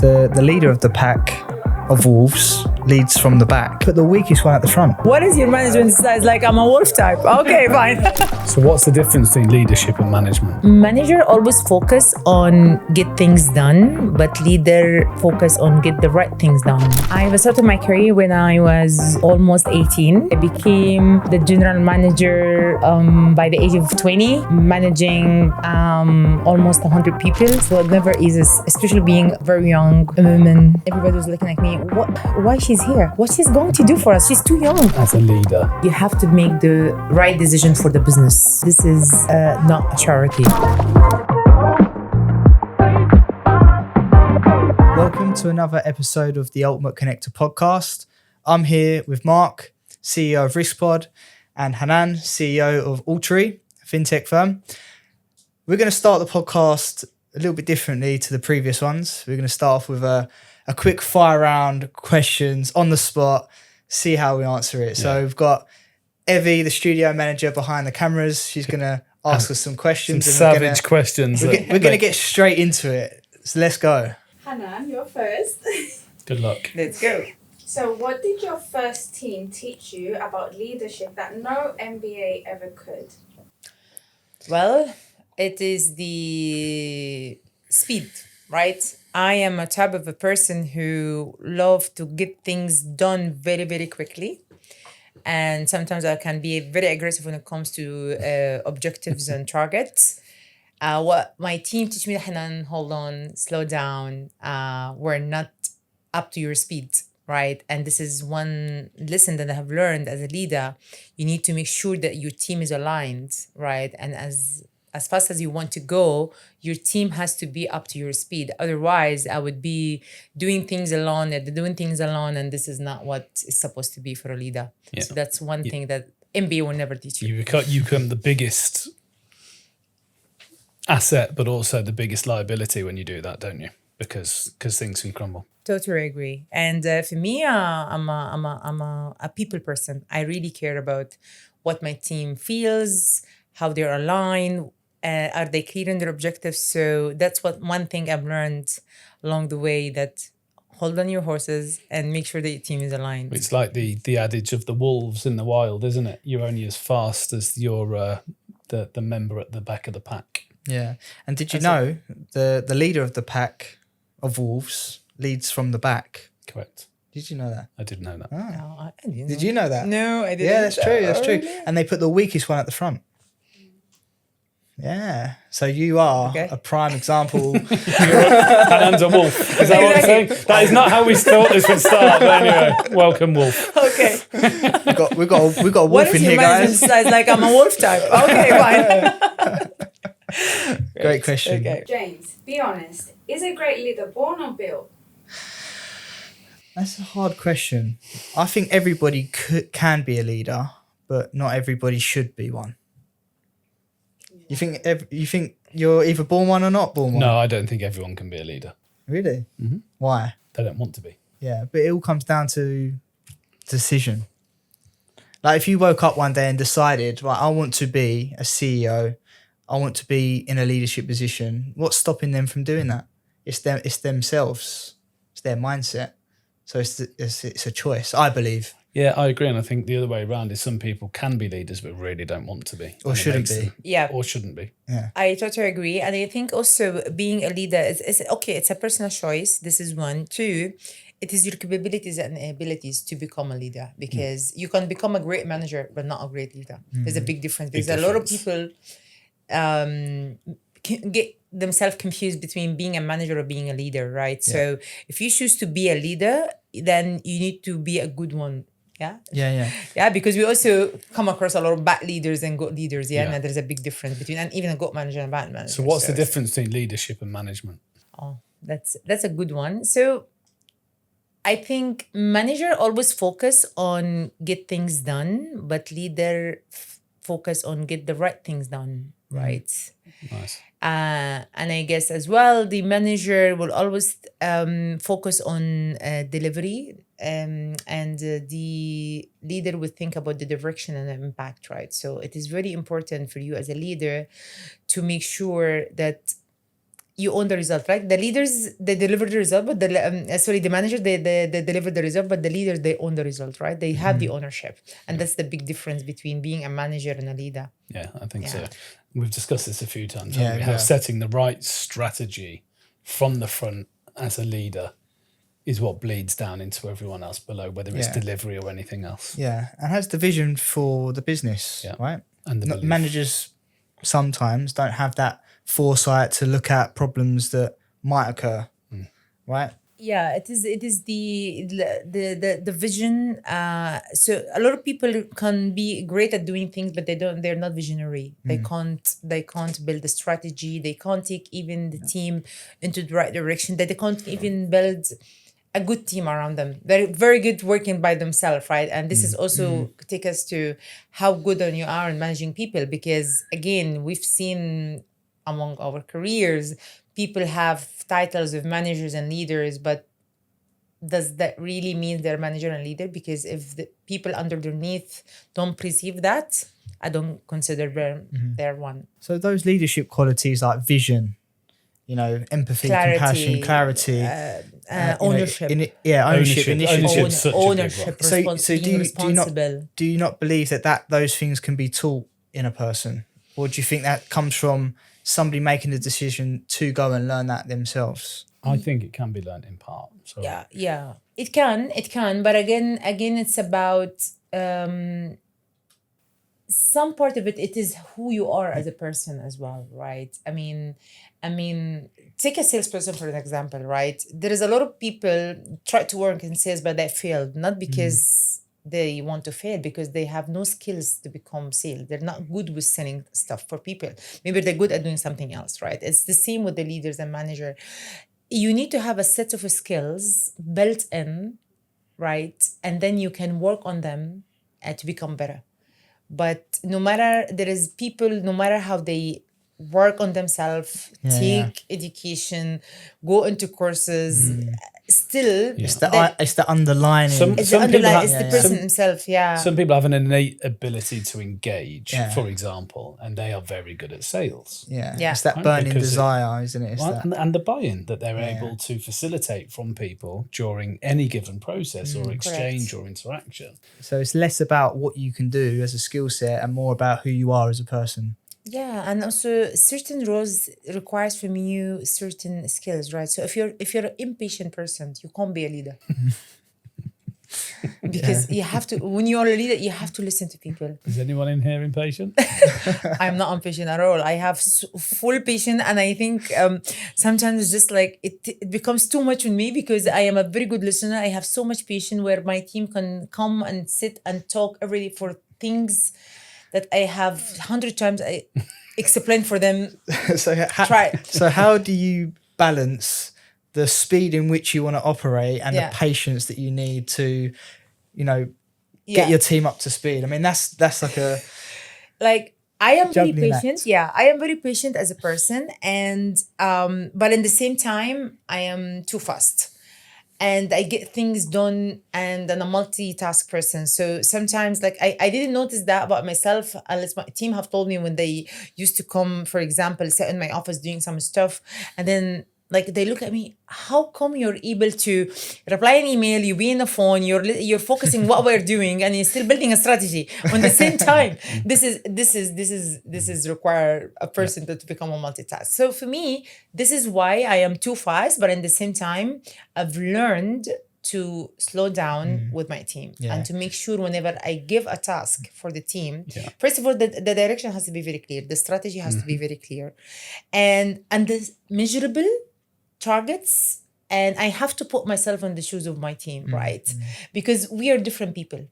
The leader of the pack of wolves leads from the back, but the weakest one at the front. What is your management style? It's like I'm a wolf type. Okay, fine. So what's the difference between leadership and management? Manager always focus on get things done, but leader focus on get the right things done. I started my career when I was almost 18. I became the general manager by the age of 20, managing almost 100 people. So it never easy, especially being very young woman. Everybody was looking at me, why she's here? What she's going to do for us? She's too young. As a leader, You have to make the right decision for the business. This is not a charity. Welcome to another episode of the Ultimate Connector podcast. I'm here with Mark, CEO of RiskPod, and Hanan, CEO of Altry, a fintech firm. We're going to start the podcast a little bit differently to the previous ones. We're going to start off with a quick fire round questions on the spot, see how we answer it. So we've got Evie, the studio manager behind the cameras. She's going to ask us some questions. some savage questions. We're going to get straight into it. So let's go. Hanan, you're first. Good luck. Let's go. So what did your first team teach you about leadership that no MBA ever could? Well, it is the speed, right? I am a type of a person who love to get things done very, very quickly. And sometimes I can be very aggressive when it comes to objectives and targets. What my team teach me, Hanan, hold on, slow down. We're not up to your speed, right? And this is one lesson that I have learned as a leader. You need to make sure that your team is aligned, right? And as fast as you want to go, your team has to be up to your speed. Otherwise, I would be doing things alone, and this is not what is supposed to be for a leader. Yeah. So that's one thing that MBA will never teach you. You become the biggest asset, but also the biggest liability when you do that, don't you? Because things can crumble. Totally agree. And for me, I'm a people person. I really care about what my team feels, how they're aligned, are they clear in their objectives? So that's one thing I've learned along the way, that hold on your horses and make sure that your team is aligned. It's like the adage of the wolves in the wild, isn't it? You're only as fast as your the member at the back of the pack. Yeah. And did you know the leader of the pack of wolves leads from the back? Correct. Did you know that? I did know that. No, I didn't Did know. you know that? No, I didn't. Yeah, that's true. That's true. Really? And they put the weakest one at the front. Yeah. So you are a prime example. Hanan's a wolf. Is that what I'm saying? That is not how we thought this would start. But anyway, welcome, wolf. Okay. We've got a wolf What is in your here, management guys. style? It's like I'm a wolf type. Okay, fine. Great question. Okay. James, be honest. Is a great leader born or built? That's a hard question. I think everybody can be a leader, but not everybody should be one. You think you're either born one or not born one? No, I don't think everyone can be a leader. Really? Mm-hmm. Why? They don't want to be. Yeah, but it all comes down to decision. Like if you woke up one day and decided, right, I want to be a CEO, I want to be in a leadership position, what's stopping them from doing that? It's themselves. It's their mindset. So it's a choice, I believe. Yeah, I agree. And I think the other way around is some people can be leaders but really don't want to be. Or And it shouldn't makes be. them- Yeah. Or shouldn't be. Yeah. I totally agree. And I think also being a leader is okay, it's a personal choice. This is one. Two, it is your capabilities and abilities to become a leader, because you can become a great manager, but not a great leader. There's a big difference. There's a lot of people get themselves confused between being a manager or being a leader, right? Yeah. So if you choose to be a leader, then you need to be a good one. Yeah. Yeah, because we also come across a lot of bad leaders and good leaders. Yeah, Yeah. and there's a big difference between, and even a good manager and a bad manager. So what's the difference between leadership and management? Oh, that's a good one. So I think manager always focus on get things done, but leader focus on get the right things done, right? Nice. And I guess as well, the manager will always focus on delivery, and the leader will think about the direction and the impact, right? So it is very important for you as a leader to make sure that you own the result, right? The leaders, they deliver the result, but the manager, they deliver the result, but the leaders, they own the result, right? They have the ownership. And that's the big difference between being a manager and a leader. Yeah, I think Yeah. so. We've discussed this a few times, Yeah, haven't we? we How have. setting the right strategy from the front as a leader is what bleeds down into everyone else below, whether it's Yeah. delivery or anything else. Yeah, and has the vision for the business, Yeah. right? And the belief. Managers sometimes don't have that foresight to look at problems that might occur, right? Yeah, it is the vision. So a lot of people can be great at doing things, but they're not visionary. They can't build a strategy. They can't take even the team into the right direction. They can't even build a good team around them. They're very good working by themselves, right? And this is also take us to how good you are in managing people, because again, we've seen among our careers, people have titles of managers and leaders, but does that really mean they're manager and leader? Because if the people underneath don't perceive that, I don't consider they're one. So those leadership qualities like vision, empathy, Clarity, compassion, clarity, ownership. Ownership, initiative. Ownership's such a big Ownership, one. So being responsible. do you not believe that those things can be taught in a person, or do you think that comes from somebody making the decision to go and learn that themselves? I think it can be learned in part. So Yeah. It can. But again, it's about some part of it is who you are as a person as well, right? I mean, take a salesperson for an example, right? There is a lot of people try to work in sales, but they failed, not because they want to fail, because they have no skills to become sales. They're not good with selling stuff for people. Maybe they're good at doing something else, right? It's the same with the leaders and manager. You need to have a set of skills built in, right? And then you can work on them to become better. But no matter how they work on themselves, take education, go into courses, still It's the underlying. it's the person himself. Yeah. Some people have an innate ability to engage, for example, and they are very good at sales. Yeah. Yeah. It's that Right, burning because desire, isn't it? It's Well, that. and the buy-in that they're able to facilitate from people during any given process or exchange or interaction. So it's less about what you can do as a skill set and more about who you are as a person. Yeah, and also certain roles requires from you certain skills, right? So if you're an impatient person, you can't be a leader. Because you have to, when you're a leader, you have to listen to people. Is anyone in here impatient? I'm not impatient at all. I have full patience, and I think sometimes it's just like it becomes too much on me, because I am a very good listener. I have so much patience where my team can come and sit and talk every day for things that I have 100 times I explained for them. So how do you balance the speed in which you want to operate and the patience that you need to, get your team up to speed? I mean, that's like a... Like, I am very Juggling patient. act. Yeah, I am very patient as a person. And, but in the same time, I am too fast. And I get things done, and I'm a multitask person. So sometimes, like, I didn't notice that about myself, unless my team have told me when they used to come, for example, sit in my office doing some stuff. And then, like, they look at me, how come you're able to reply an email, you be on the phone, you're focusing what we're doing, and you're still building a strategy on the same time? This is require a person to become a multitask. So for me, this is why I am too fast, but at the same time, I've learned to slow down with my team and to make sure whenever I give a task for the team, first of all, the direction has to be very clear. The strategy has to be very clear, and the measurable targets, and I have to put myself in the shoes of my team, right? Because we are different people.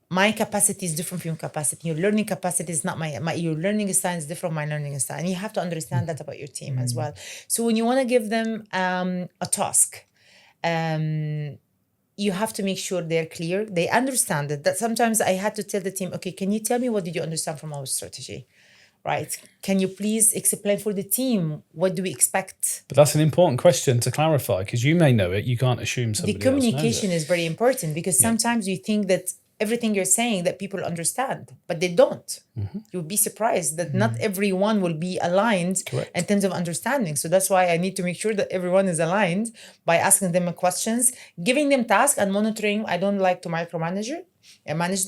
My capacity is different from your capacity. Your learning capacity is not my your learning style is different from my learning style. And you have to understand that about your team as well. So when you want to give them a task, you have to make sure they're clear. They understand it. That sometimes I had to tell the team, okay, can you tell me what did you understand from our strategy? Right. Can you please explain for the team, what do we expect? But that's an important question to clarify, because you may know it. You can't assume somebody The communication is very important, because sometimes you think that everything you're saying that people understand, but they don't. You'll be surprised that not everyone will be aligned Correct. in terms of understanding. So that's why I need to make sure that everyone is aligned by asking them questions, giving them tasks and monitoring. I don't like to manage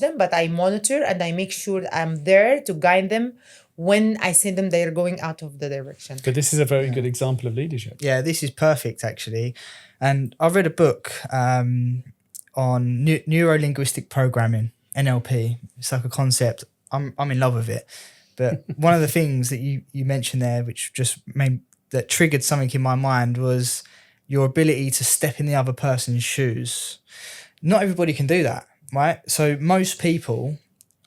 them, but I monitor and I make sure I'm there to guide them when I see them they're going out of the direction. But this is a very good example of leadership. Yeah, this is perfect actually. And I've read a book on neuro-linguistic programming, NLP. It's like a concept. I'm in love with it. But one of the things that you mentioned there, which just that triggered something in my mind, was your ability to step in the other person's shoes. Not everybody can do that, right? So most people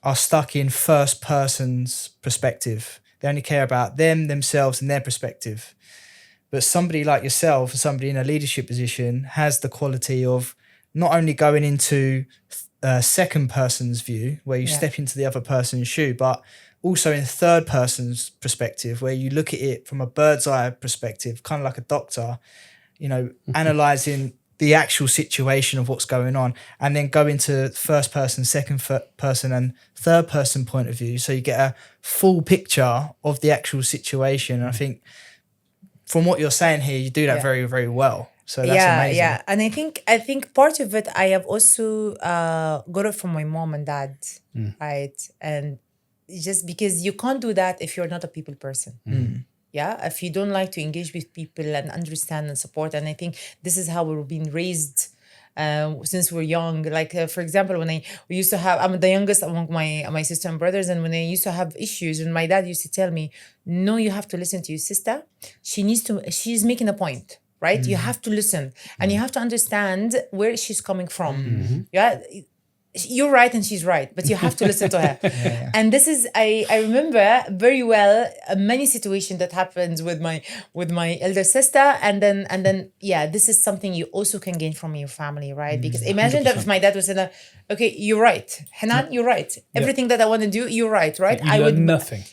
are stuck in first person's perspective. They only care about themselves and their perspective. But somebody like yourself, somebody in a leadership position, has the quality of not only going into second person's view, where you step into the other person's shoe, but also in third person's perspective, where you look at it from a bird's eye perspective, kind of like a doctor, analysing the actual situation of what's going on, and then go into first person, second person and third person point of view. So you get a full picture of the actual situation. And I think from what you're saying here, you do that very, very well. So that's amazing. Yeah. And I think part of it, I have also got it from my mom and dad, right? And just because you can't do that if you're not a people person. Yeah, if you don't like to engage with people and understand and support. And I think this is how we're being raised since we're young. Like, for example, we used to have, I'm the youngest among my sister and brothers. And when I used to have issues, and my dad used to tell me, no, you have to listen to your sister. She's making a point, right? You have to listen and you have to understand where she's coming from. Yeah. You're right and she's right, but you have to listen to her. And this is, I remember very well many situations that happens with my elder sister, and then this is something you also can gain from your family, right? Because imagine 100%. That if my dad was saying, okay, you're right, Hanan, you're right, everything that I want to do, you're right? I would nothing.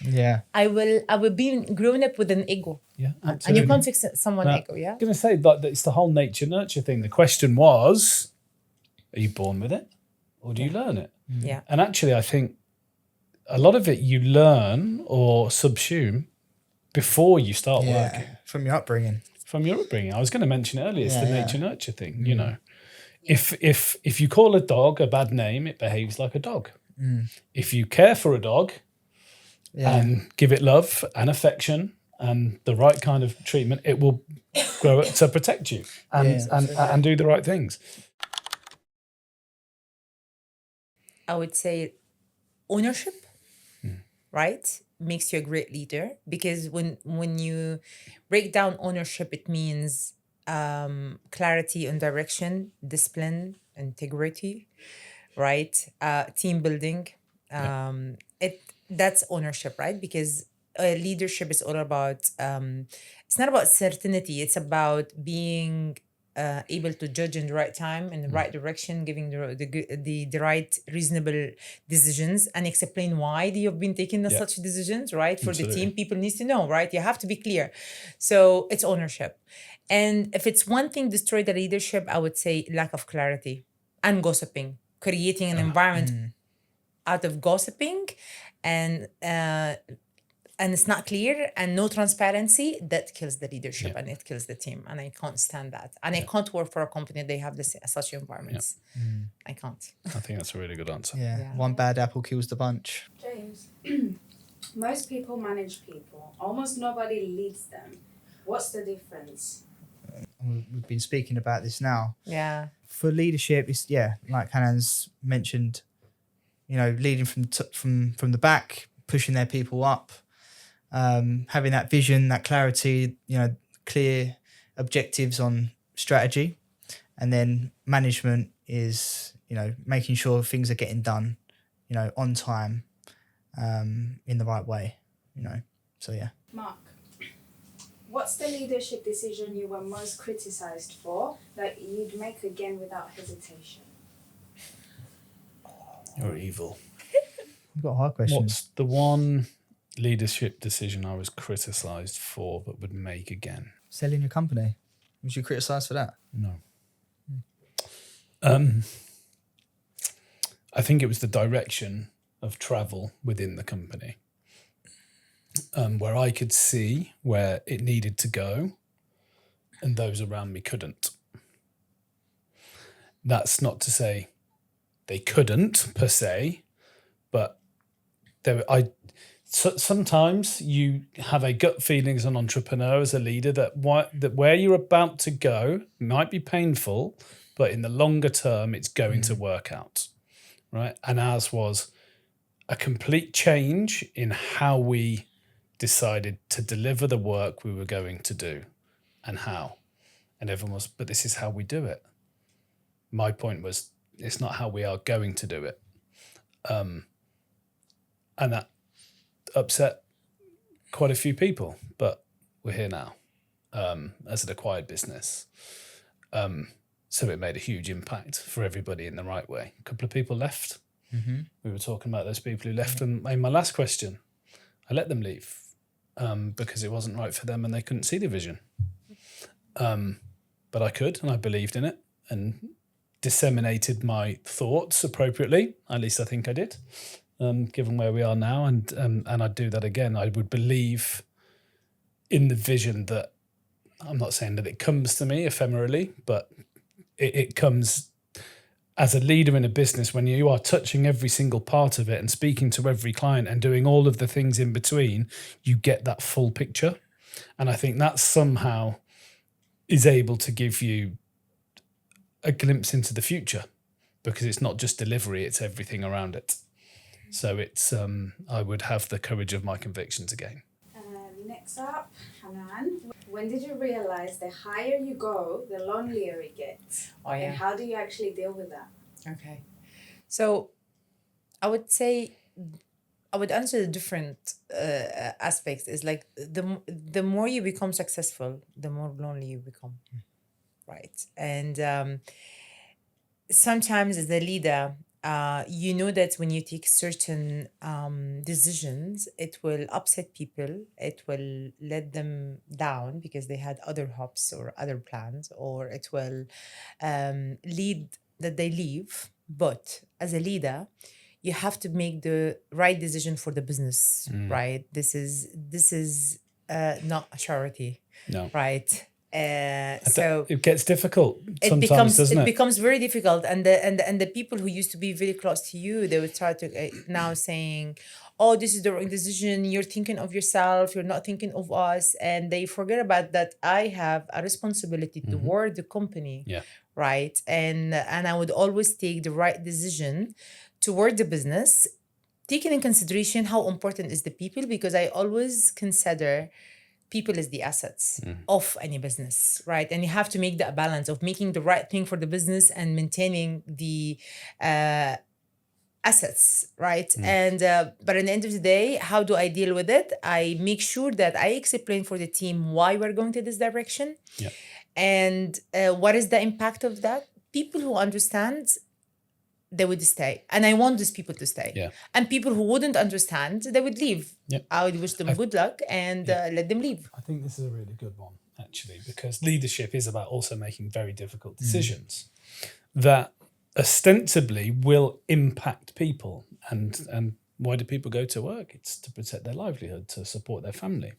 I will be growing up with an ego. Yeah, absolutely. And you can't fix someone's ego. Yeah, I'm going to say that it's the whole nature nurture thing. The question was, are you born with it? Or do you learn it? Yeah. And actually, I think a lot of it you learn or subsume before you start working. From your upbringing. I was going to mention it earlier. It's the nature nurture thing. You know, if you call a dog a bad name, it behaves like a dog. If you care for a dog and give it love and affection and the right kind of treatment, it will grow up to protect you and do the right things. I would say ownership, right, makes you a great leader, because when you break down ownership, it means clarity and direction, discipline, integrity, right? Team building. That's ownership, right? Because leadership is all about, it's not about certainty, it's about being able to judge in the right time, in the right direction, giving the right reasonable decisions, and explain why you've been taking such decisions, right? For the team, people need to know, right? You have to be clear. So it's ownership. And if it's one thing destroyed the leadership, I would say lack of clarity and gossiping, creating an environment out of gossiping and it's not clear and no transparency, that kills the leadership and it kills the team. And I can't stand that. And I can't work for a company they have such environments. I can't. I think that's a really good answer. One bad apple kills the bunch. James, most people manage people. Almost nobody leads them. What's the difference? We've been speaking about this now. Yeah. For leadership, it's like Hanan's mentioned, leading from the back, pushing their people up. Having that vision, that clarity, clear objectives on strategy, and then management is, making sure things are getting done, on time, in the right way, So Mark, what's the leadership decision you were most criticized for that you'd make again without hesitation? You're evil. You've got hard questions. What's the one leadership decision I was criticised for but would make again? Selling your company. Was you criticised for that? No. I think it was the direction of travel within the company, where I could see where it needed to go and those around me couldn't. That's not to say they couldn't per se, but sometimes you have a gut feeling as an entrepreneur, as a leader, that where you're about to go might be painful, but in the longer term, it's going to work out, right? And ours was a complete change in how we decided to deliver the work we were going to do and how. And everyone was, but this is how we do it. My point was, it's not how we are going to do it. And that upset quite a few people, but we're here now as an acquired business. So it made a huge impact for everybody in the right way. A couple of people left. Mm-hmm. We were talking about those people who left. And in my last question, I let them leave because it wasn't right for them and they couldn't see the vision. But I could, and I believed in it and disseminated my thoughts appropriately. At least I think I did, given where we are now. And I'd do that again. I would believe in the vision that, I'm not saying that it comes to me ephemerally, but it comes as a leader in a business when you are touching every single part of it and speaking to every client and doing all of the things in between, you get that full picture. And I think that somehow is able to give you a glimpse into the future, because it's not just delivery, it's everything around it. So it's I would have the courage of my convictions again. Next up, Hanan, when did you realize the higher you go, the lonelier it gets? Oh, yeah. And how do you actually deal with that? Okay. So I would say, I would answer the different aspects. Is like the more you become successful, the more lonely you become. Right. And sometimes as a leader, you know that when you take certain decisions, it will upset people. It will let them down because they had other hopes or other plans, or it will lead that they leave. But as a leader, you have to make the right decision for the business, right? This is not a charity, No. right? So it gets difficult sometimes, doesn't it? It becomes very difficult, and the people who used to be very close to you, they would start to now saying, "Oh, this is the wrong decision. You're thinking of yourself. You're not thinking of us," and they forget about that. I have a responsibility toward the company, right? And I would always take the right decision toward the business, taking in consideration how important is the people, because I always consider people as the assets of any business, right? And you have to make that balance of making the right thing for the business and maintaining the assets, right? And but at the end of the day, how do I deal with it? I make sure that I explain for the team why we're going to this direction, and what is the impact of that. People who understand, they would stay, and I want these people to stay. And people who wouldn't understand, they would leave. I would wish them good luck and let them leave. I think this is a really good one, actually, because leadership is about also making very difficult decisions that ostensibly will impact people. And why do people go to work? It's to protect their livelihood, to support their family.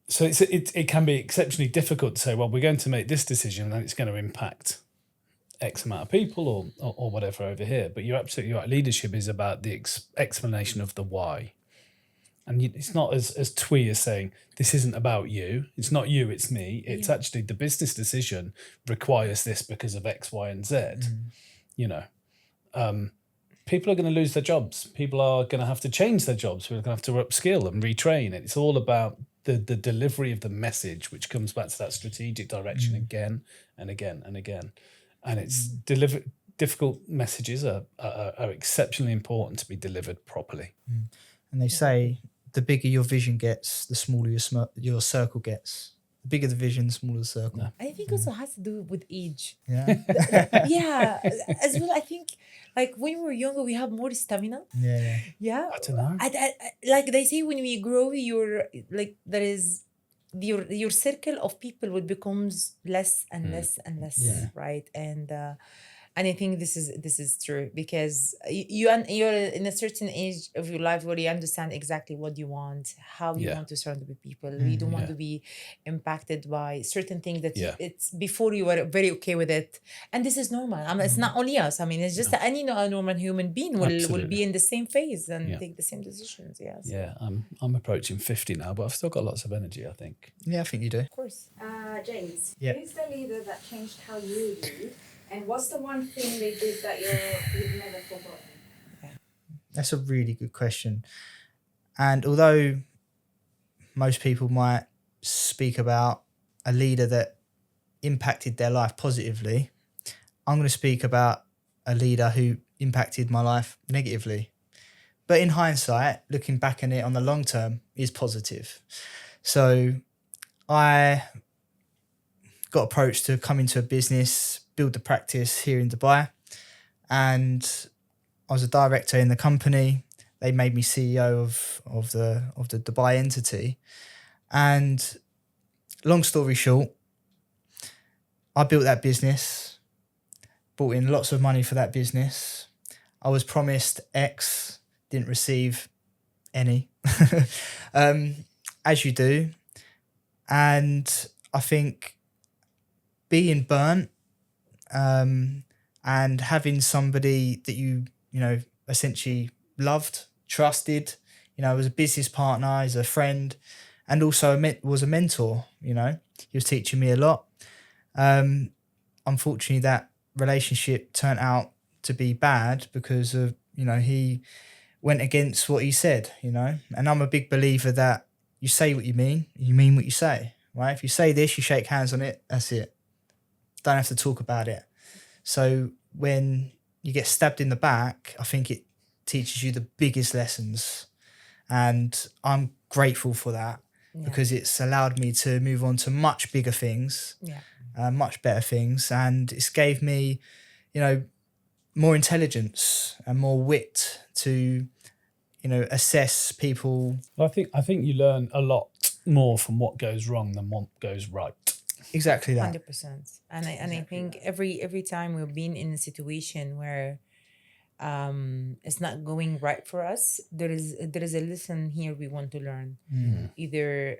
So it can be exceptionally difficult to say, well, we're going to make this decision and it's going to impact X amount of people or whatever over here. But you're absolutely right. Leadership is about the explanation of the why. And it's not as twee as saying, this isn't about you. It's not you, it's me. It's actually the business decision requires this because of X, Y, and Z. You know, people are going to lose their jobs. People are going to have to change their jobs. People are going to have to upskill and retrain. It's all about the delivery of the message, which comes back to that strategic direction again and again and again. And it's difficult messages are exceptionally important to be delivered properly. And they say the bigger your vision gets, the smaller your circle gets. The bigger the vision, the smaller the circle. I think also has to do with age. Yeah. As well. I think like when we were younger, we have more stamina. Yeah. I don't know. Like they say, when we grow, you're like there is. Your circle of people would becomes less and less and less, right? And And I think this is true because you're in a certain age of your life where you understand exactly what you want, how you Yeah. want to surround with people. You don't want Yeah. to be impacted by certain things that Yeah. it's before you were very okay with it, and this is normal. I mean, it's not only us. I mean, it's just that any normal human being will Absolutely. be in the same phase and Yeah. take the same decisions. Yeah, so, Yeah, I'm approaching 50 now, but I've still got lots of energy, I think. Yeah, I think you do. of course. James, Yeah. who's the leader that changed how you lead? And what's the one thing they did that you've never forgotten? That's a really good question. And although most people might speak about a leader that impacted their life positively, I'm going to speak about a leader who impacted my life negatively. But in hindsight, looking back on it on the long term, is positive. So I got approached to come into a business, build the practice here in Dubai. And I was a director in the company. They made me CEO of the Dubai entity. And long story short, I built that business, brought in lots of money for that business. I was promised X, didn't receive any, as you do. And I think being burnt and having somebody that you essentially loved, trusted, was a business partner, is a friend, and also was a mentor. He was teaching me a lot. Unfortunately, that relationship turned out to be bad because of he went against what he said. And I'm a big believer that you say what you mean what you say. Right? If you say this, you shake hands on it. That's it. Don't have to talk about it. So when you get stabbed in the back, I think it teaches you the biggest lessons. And I'm grateful for that because it's allowed me to move on to much bigger things, much better things. And it's gave me, more intelligence and more wit to, assess people. Well, I think you learn a lot more from what goes wrong than what goes right. Exactly that. 100%. And I think every time we've been in a situation where it's not going right for us, there is a lesson here we want to learn. Either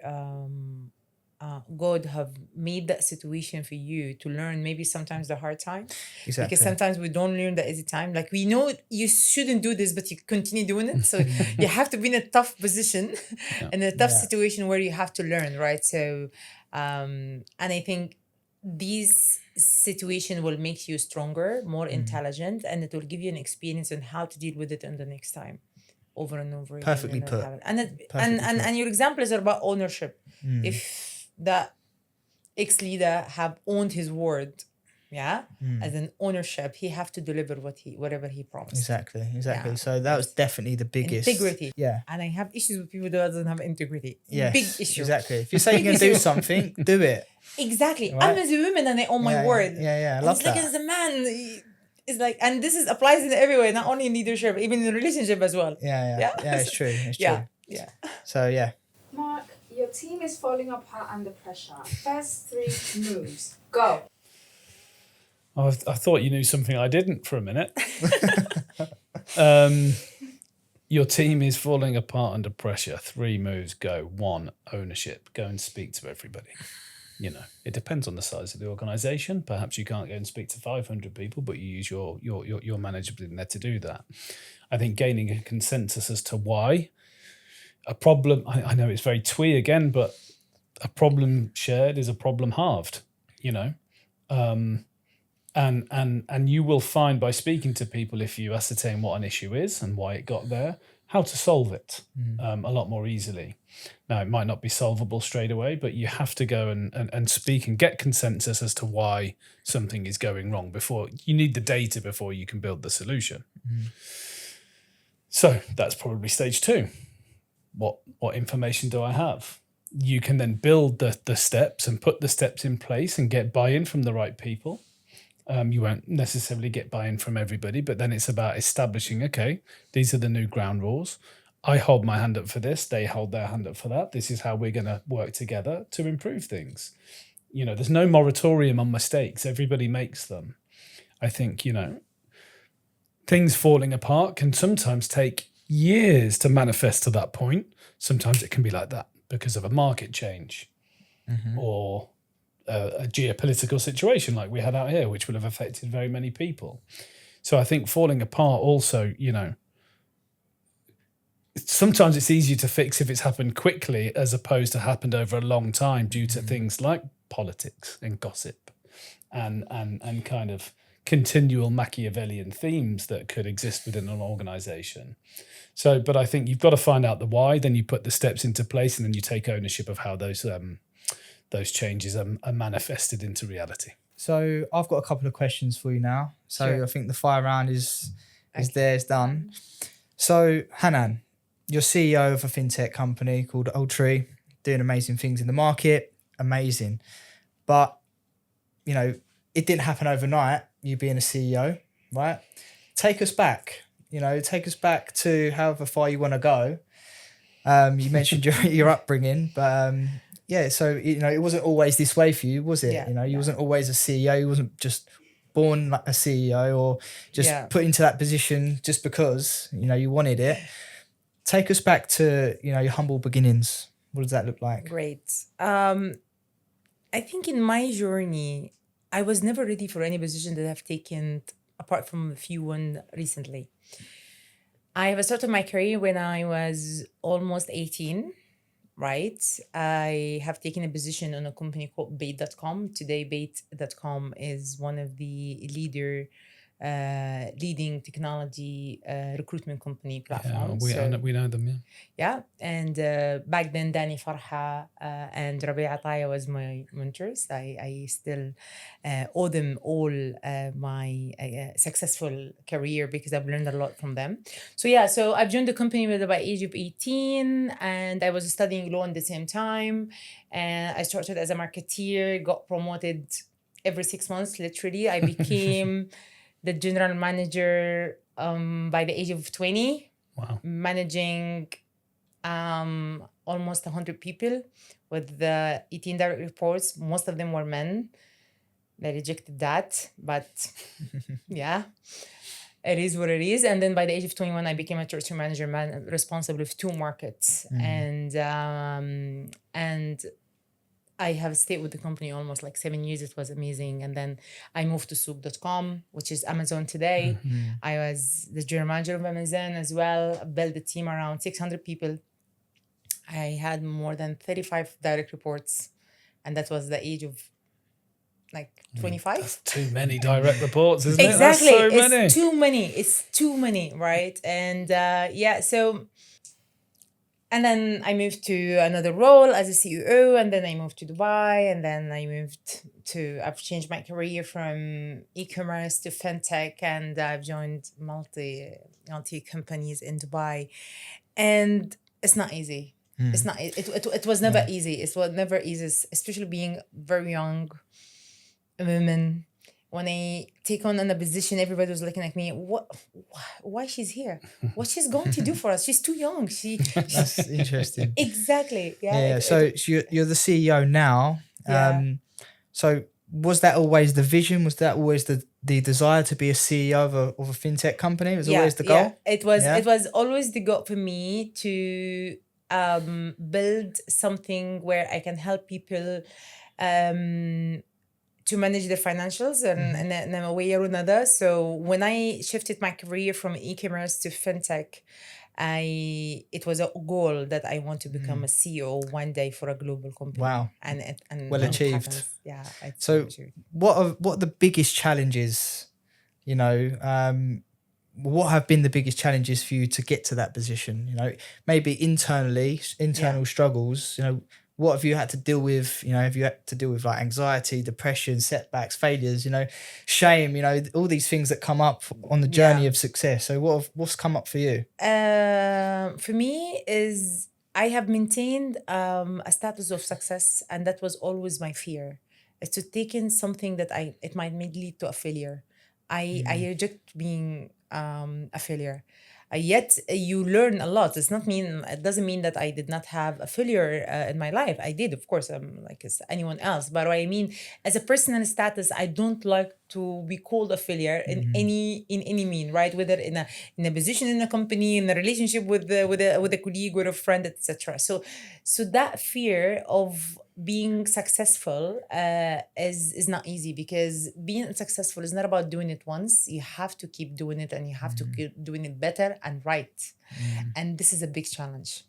God have made that situation for you to learn maybe sometimes the hard time. Exactly. Because sometimes we don't learn the easy time. Like we know you shouldn't do this, but you continue doing it. So you have to be in a tough position, in a tough situation where you have to learn, right? So, and I think this situation will make you stronger, more intelligent, and it will give you an experience on how to deal with it in the next time, over and over again. Perfectly put. And your example is about ownership. If that ex-leader have owned his word, as an ownership, he have to deliver whatever he promised. Exactly. Yeah. So that was definitely the biggest. Integrity. Yeah. And I have issues with people that doesn't have integrity. Yes, Big issue. Exactly. If you're saying you're going to do something, do it. Exactly. Right? I'm as a woman and I own my word. Yeah. I And love it's like that. as a man, it's like, and this applies in every way, not only in leadership, even in relationship as well. Yeah, it's true. It's true. Yeah. So, yeah. Mark, your team is falling apart under pressure. First 3 moves. Go. I thought you knew something I didn't for a minute. Your team is falling apart under pressure. 3 moves, go. 1, ownership. Go and speak to everybody. It depends on the size of the organisation. Perhaps you can't go and speak to 500 people, but you use your manager in there to do that. I think gaining a consensus as to why a problem, I know it's very twee again, but a problem shared is a problem halved, And you will find by speaking to people, if you ascertain what an issue is and why it got there, how to solve it a lot more easily. Now, it might not be solvable straight away, but you have to go and speak and get consensus as to why something is going wrong before you need the data before you can build the solution. So that's probably stage 2. What information do I have? You can then build the steps and put the steps in place and get buy-in from the right people. You won't necessarily get buy-in from everybody, but then it's about establishing, okay, these are the new ground rules. I hold my hand up for this. They hold their hand up for that. This is how we're going to work together to improve things. There's no moratorium on mistakes. Everybody makes them. I think, things falling apart can sometimes take years to manifest to that point. Sometimes it can be like that because of a market change or a geopolitical situation like we had out here, which will have affected very many people. So I think falling apart also, sometimes it's easier to fix if it's happened quickly as opposed to happened over a long time due to things like politics and gossip and kind of continual Machiavellian themes that could exist within an organization. So, but I think you've got to find out the why, then you put the steps into place, and then you take ownership of how those changes are manifested into reality. So I've got a couple of questions for you now. So Sure. I think the fire round is there, it's done. So Hanan, you're CEO of a fintech company called Ultree, doing amazing things in the market, amazing. But, it didn't happen overnight, you being a CEO, right? Take us back, to however far you want to go. You mentioned your upbringing, but so, it wasn't always this way for you, was it? Yeah, You wasn't always a CEO, you wasn't just born like a CEO or just put into that position just because, you wanted it. Take us back to, your humble beginnings. What does that look like? Great. I think in my journey, I was never ready for any position that I've taken, apart from a few one recently. I have started my career when I was almost 18, right? I have taken a position on a company called Bait.com. Today, Bait.com is one of the leading technology recruitment company platforms. We know them, yeah. Yeah, and back then Danny Farha and Rabia Ataya was my mentors. I still owe them all my successful career because I've learned a lot from them. So I've joined the company with about age of 18, and I was studying law at the same time. And I started as a marketeer, got promoted every 6 months, literally. I became the general manager by the age of 20. Wow. Managing almost 100 people with the 18 direct reports. Most of them were men. They rejected that, but yeah, it is what it is. And then by the age of 21, I became a territory manager, responsible for 2 markets. And I have stayed with the company almost like 7 years. It was amazing. And then I moved to Souq.com, which is Amazon today. I was the general manager of Amazon as well. Built a team around 600 people. I had more than 35 direct reports. And that was the age of like 25. That's too many direct reports, isn't Exactly. it? That's so many. It's too many, right? And and then I moved to another role as a CEO, and then I moved to Dubai, and then I've changed my career from e-commerce to fintech, and I've joined multi companies in Dubai. And it's not easy. It's not, it was never easy. It was never easy, especially being very young woman. When I take on a position, everybody was looking at me. Why she's here? What she's going to do for us? She's too young. That's interesting. Exactly. Yeah. So you're the CEO now. Yeah. So was that always the vision? Was that always the desire to be a CEO of a fintech company? Was always the goal? Yeah. It was always the goal for me to build something where I can help people to manage their financials in a way or another. So when I shifted my career from e-commerce to fintech, it was a goal that I want to become a CEO one day for a global company. Wow. And well achieved. happens. Yeah. So what are the biggest challenges, what have been the biggest challenges for you to get to that position? Maybe internal struggles, what have you had to deal with? Have you had to deal with like anxiety, depression, setbacks, failures, shame, all these things that come up on the journey of success. So what's come up for you? For me is I have maintained a status of success, and that was always my fear. Is to take in something that it might lead to a failure. I reject being a failure. Yet you learn a lot. It doesn't mean that I did not have a failure in my life. I did, of course. I'm like as anyone else. But what I mean, as a personal status, I don't like to be called a failure in any mean, right? Whether in a position in a company, in a relationship with a colleague or a friend, etc. So that fear of being successful is not easy, because being successful is not about doing it once. You have to keep doing it, and you have to keep doing it better and right. And this is a big challenge.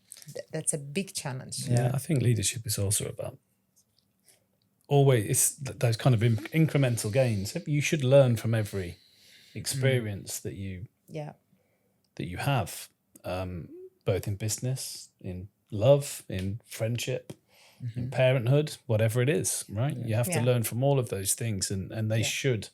That's a big challenge. Yeah, I think leadership is also about always it's those kind of incremental gains. You should learn from every experience that you have, both in business, in love, in friendship, in parenthood, whatever it is, right? You have to learn from all of those things, and they should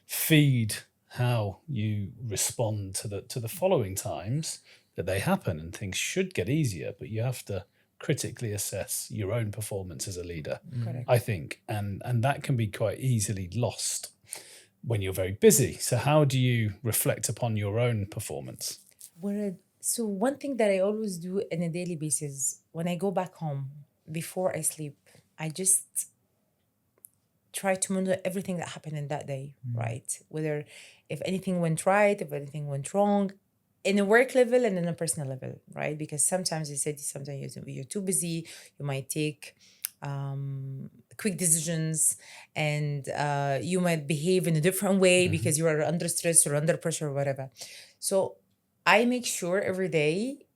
feed how you respond to the following times that they happen, and things should get easier, but you have to critically assess your own performance as a leader, I think, and that can be quite easily lost when you're very busy. So how do you reflect upon your own performance? So one thing that I always do on a daily basis, when I go back home, before I sleep, I just try to monitor everything that happened in that day, right? Whether if anything went right, if anything went wrong, in a work level and in a personal level, right? Because sometimes you're too busy, you might take quick decisions, and you might behave in a different way because you are under stress or under pressure or whatever. So I make sure every day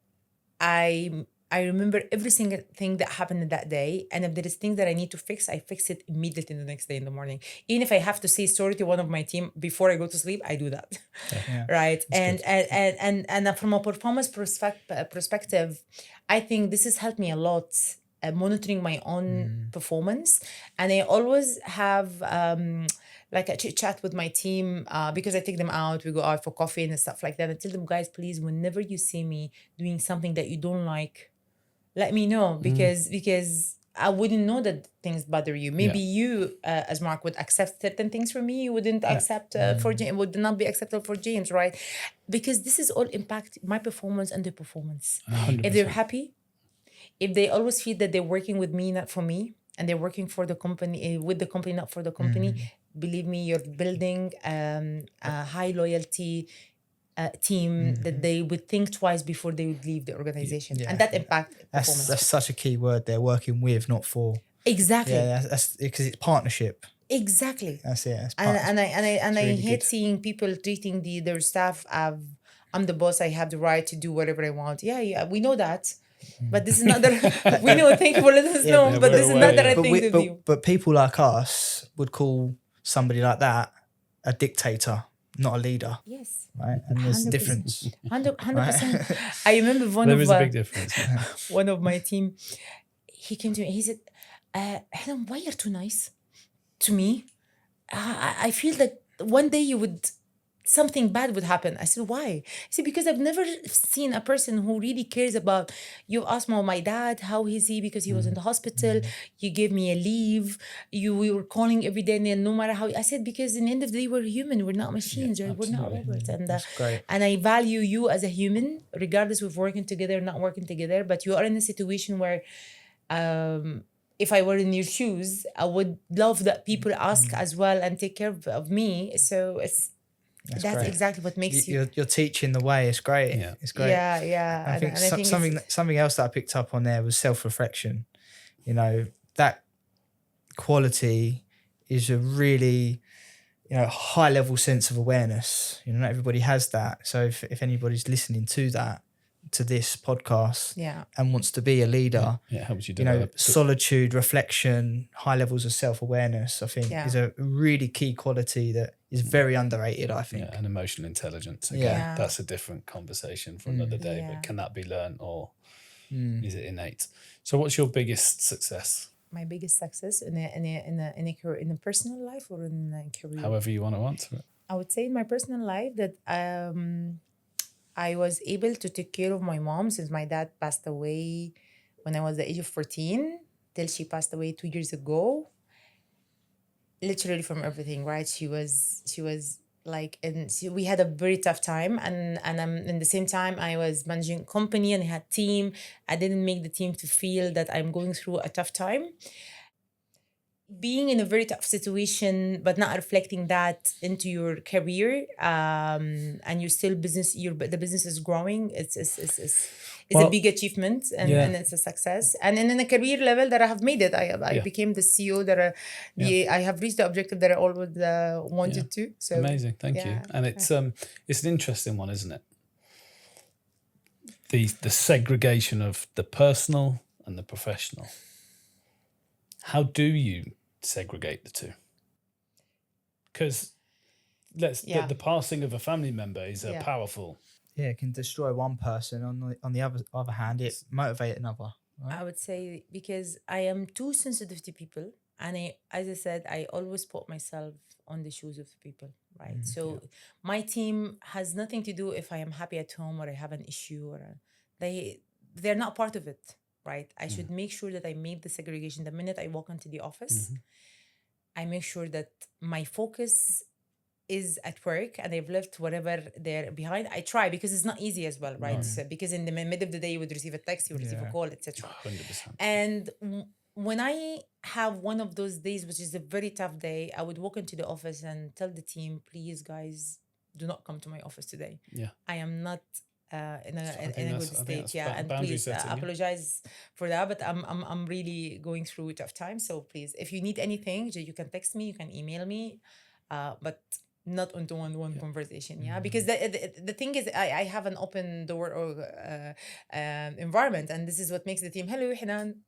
I remember every single thing that happened in that day. And if there is things that I need to fix, I fix it immediately the next day in the morning. Even if I have to say sorry to one of my team before I go to sleep, I do that. Right. And from a performance perspective, I think this has helped me a lot, monitoring my own performance. And I always have like a chit chat with my team, because I take them out, we go out for coffee and stuff like that. I tell them, guys, please, whenever you see me doing something that you don't like, let me know, because I wouldn't know that things bother you. Maybe you, as Mark, would accept certain things from me. You wouldn't accept for James, would not be acceptable for James, right? Because this is all impact my performance and their performance. 100%. If they're happy, if they always feel that they're working with me, not for me, and they're working for the company, with the company, not for the company, believe me, you're building a high loyalty team that they would think twice before they would leave the organization, and that impact performance. That's such a key word. They're working with, not for. Exactly. Yeah, that's because it's partnership. Exactly. That's it. And I really hate good. seeing people treating their staff as, I'm the boss, I have the right to do whatever I want. Yeah, we know that. But this is not the we know. Thank you for letting us know. But this is not the right thing to do. But people like us would call somebody like that a dictator, not a leader. Yes. Right, and there's a difference. 100%. I remember There is a big difference. One of my team, he came to me. He said, "Hanan, why you're too nice to me? I feel that one day something bad would happen." I said, "Why?" He said, "Because I've never seen a person who really cares about you." Asked my dad, how is he? Because he was in the hospital. You gave me a leave. We were calling every day, and no matter how. I said, because in the end of the day, we're human. We're not machines. Right? We're not robots. And I value you as a human, regardless of working together or not working together. But you are in a situation where, if I were in your shoes, I would love that people ask as well and take care of me. So that's exactly what makes you're teaching the way. It's great. Yeah. It's great. Yeah. I think something else that I picked up on there was self-reflection. You know, that quality is a really, high level sense of awareness. Not everybody has that. So if anybody's listening to this podcast and wants to be a leader, it helps you develop. Solitude, reflection, high levels of self-awareness, I think is a really key quality that is very underrated, I think. And emotional intelligence. Again, that's a different conversation for another day, but can that be learned, or is it innate? So what's your biggest success? My biggest success in a personal life or in a career? However you want to answer it. I would say in my personal life that I was able to take care of my mom since my dad passed away when I was the age of 14 till she passed away 2 years ago. Literally from everything, right? She was like, and we had a very tough time, and in the same time I was managing a company and I had team. I didn't make the team to feel that I'm going through a tough time. being in a very tough situation, but not reflecting that into your career, and you're still the business is growing. It's Well, a big achievement, and, yeah. and it's a success. And then in a career level that I have made it, I Yeah. became the CEO that I have reached the objective that I always wanted to. So amazing, thank you. yeah. And it's an interesting one, isn't it? The segregation of the personal and the professional. How do you segregate the two? Because the passing of a family member is a powerful. Yeah, it can destroy one person. On the other hand, it motivate another. Right? I would say because I am too sensitive to people, and as I said, I always put myself on the shoes of the people, right? So my team has nothing to do if I am happy at home or I have an issue, or they're not part of it, right? I should make sure that I make the segregation the minute I walk into the office. I make sure that my focus is at work and I've left whatever they're behind. I try, because it's not easy as well, right? So, because in the middle of the day you would receive a text, you would receive a call, etc. 100%. And when I have one of those days, which is a very tough day, I would walk into the office and tell the team, please guys, do not come to my office today. Yeah. I am not in a good state. Yeah, and boundary please setting, apologize for that, but I'm really going through a tough time. So please, if you need anything, you can text me, you can email me, but not onto one conversation. Yeah, because the thing is, I have an open door or environment, and this is what makes the team. Hello, Hanan.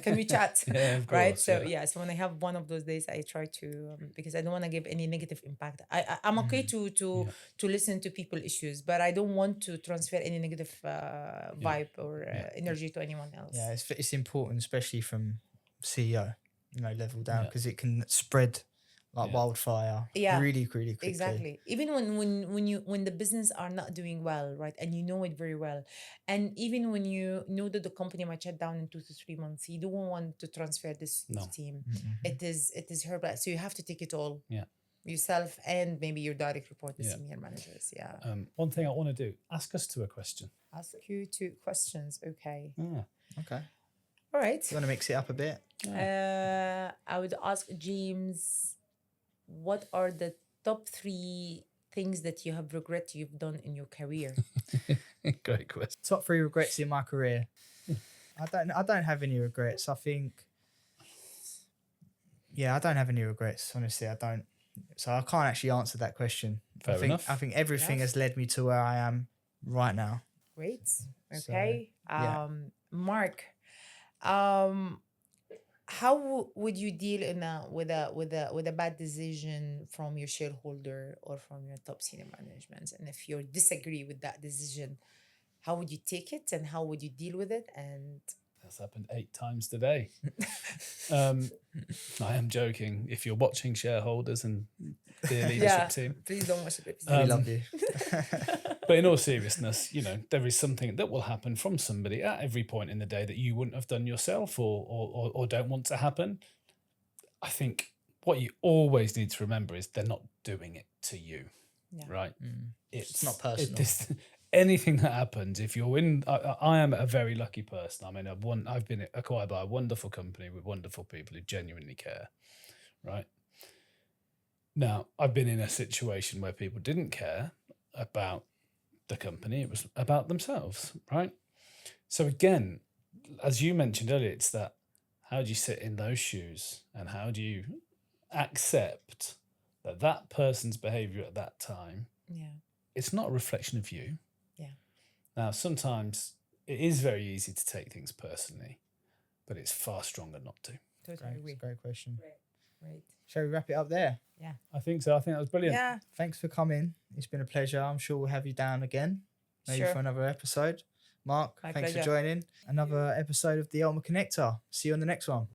Can we chat? Yeah, of course, right. So so when I have one of those days, I try to because I don't want to give any negative impact. I'm okay to listen to people issues, but I don't want to transfer any negative vibe or energy to anyone else. Yeah, it's important, especially from CEO, level down, because it can spread like wildfire. Really quickly. Exactly. Even when the business are not doing well, right, and you know it very well, and even when you know that the company might shut down in 2 to 3 months, you don't want to transfer this to the team. It is her, so you have to take it all. Yeah. Yourself and maybe your direct report, the senior managers. Yeah. One thing I want to do: ask us two a question. Ask you 2 questions. Okay. Yeah. Okay. All right. You want to mix it up a bit? I would ask James, what are the top 3 things that you have regret you've done in your career? Great question. Top 3 regrets in my career. I don't have any regrets. I think. Yeah, I don't have any regrets. Honestly, I don't. So I can't actually answer that question. Fair enough. I think everything has led me to where I am right now. Great. Okay. So, Mark, how would you deal with a bad decision from your shareholder or from your top senior management? And if you disagree with that decision, how would you take it and how would you deal with it? And that's happened 8 times today. I am joking. If you're watching, shareholders and the leadership team, please don't watch it. We love you. But in all seriousness, there is something that will happen from somebody at every point in the day that you wouldn't have done yourself or don't want to happen. I think what you always need to remember is they're not doing it to you, right? It's not personal. Anything that happens, if you're in, I am a very lucky person. I mean, I've been acquired by a wonderful company with wonderful people who genuinely care, right? Now, I've been in a situation where people didn't care about the company. It was about themselves, right? So again, as you mentioned earlier, it's that, how do you sit in those shoes and how do you accept that person's behavior at that time? Yeah. It's not a reflection of you. Yeah. Now, sometimes it is very easy to take things personally, but it's far stronger not to. Totally agree. Great question. Right. Shall we wrap it up there? Yeah. I think so. I think that was brilliant. Yeah. Thanks for coming. It's been a pleasure. I'm sure we'll have you down again, maybe Sure. for another episode. Mark, My thanks pleasure. for joining. Another episode of The Ultimate Connector. See you on the next one.